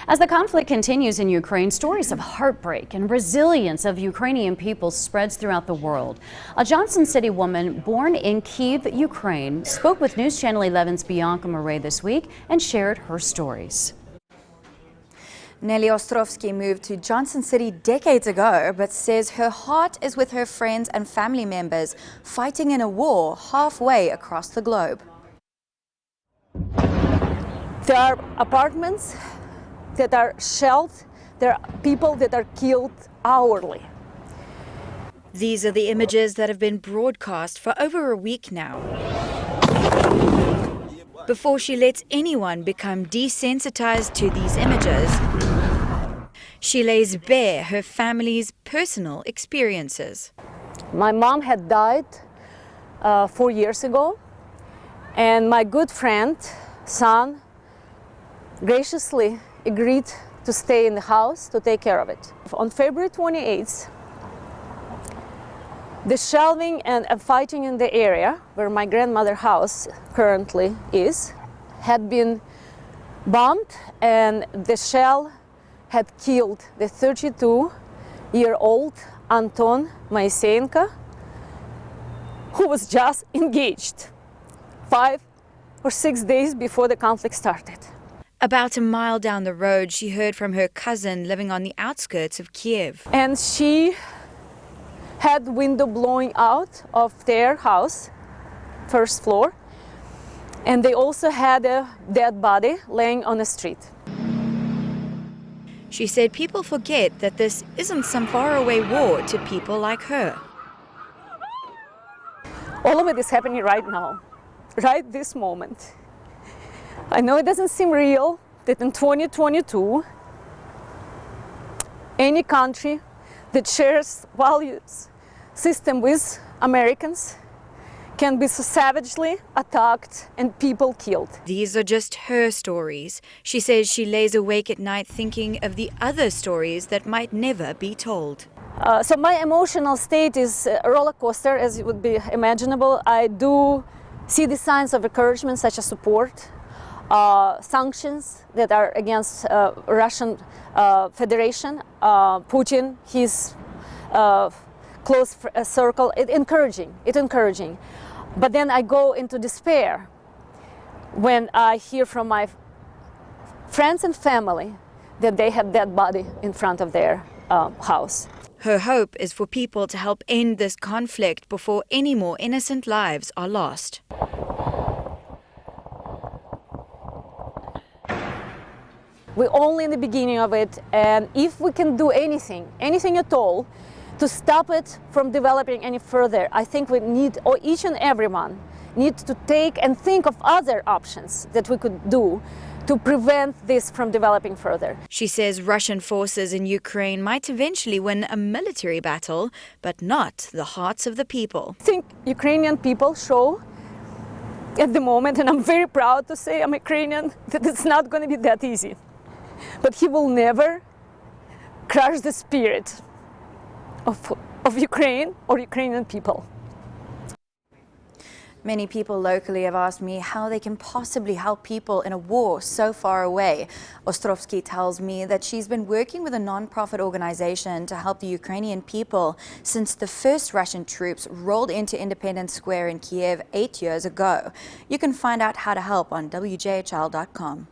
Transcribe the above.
As the conflict continues in Ukraine, stories of heartbreak and resilience of Ukrainian people spreads throughout the world. A Johnson City woman born in Kyiv, Ukraine, spoke with News Channel 11's Bianca Murray this week and shared her stories. Nelly Ostrovsky moved to Johnson City decades ago, but says her heart is with her friends and family members fighting in a war halfway across the globe. There are apartments that are shelled. There are people that are killed hourly. These are the images that have been broadcast for over a week now. Before she lets anyone become desensitized to these images, she lays bare her family's personal experiences. My mom had died 4 years ago, and my good friend, son, graciously agreed to stay in the house to take care of it. On February 28th, the shelving and fighting in the area where my grandmother's house currently is had been bombed, and the shell had killed the 32-year-old Anton Moisenko, who was just engaged 5 or 6 days before the conflict started. About a mile down the road, she heard from her cousin living on the outskirts of Kyiv. And she had window blowing out of their house, first floor, and they also had a dead body laying on the street. She said people forget that this isn't some faraway war to people like her. All of it is happening right now, right this moment. I know it doesn't seem real that in 2022, any country that shares values system with Americans can be so savagely attacked and people killed. These are just her stories. She says she lays awake at night thinking of the other stories that might never be told. So my emotional state is a roller coaster, as it would be imaginable. I do see the signs of encouragement, such as support, sanctions that are against Russian Federation, Putin, his close circle. It's encouraging. But then I go into despair when I hear from my friends and family that they have dead body in front of their house. Her hope is for people to help end this conflict before any more innocent lives are lost. We're only in the beginning of it, and if we can do anything at all, to stop it from developing any further, I think we need, or each and everyone needs to take and think of other options that we could do to prevent this from developing further. She says Russian forces in Ukraine might eventually win a military battle, but not the hearts of the people. I think Ukrainian people show at the moment, and I'm very proud to say I'm Ukrainian, that it's not going to be that easy. But he will never crush the spirit of Ukraine or Ukrainian people. Many people locally have asked me how they can possibly help people in a war so far away. Ostrovsky tells me that she's been working with a non-profit organization to help the Ukrainian people since the first Russian troops rolled into Independence Square in Kyiv 8 years ago. You can find out how to help on WJHL.com.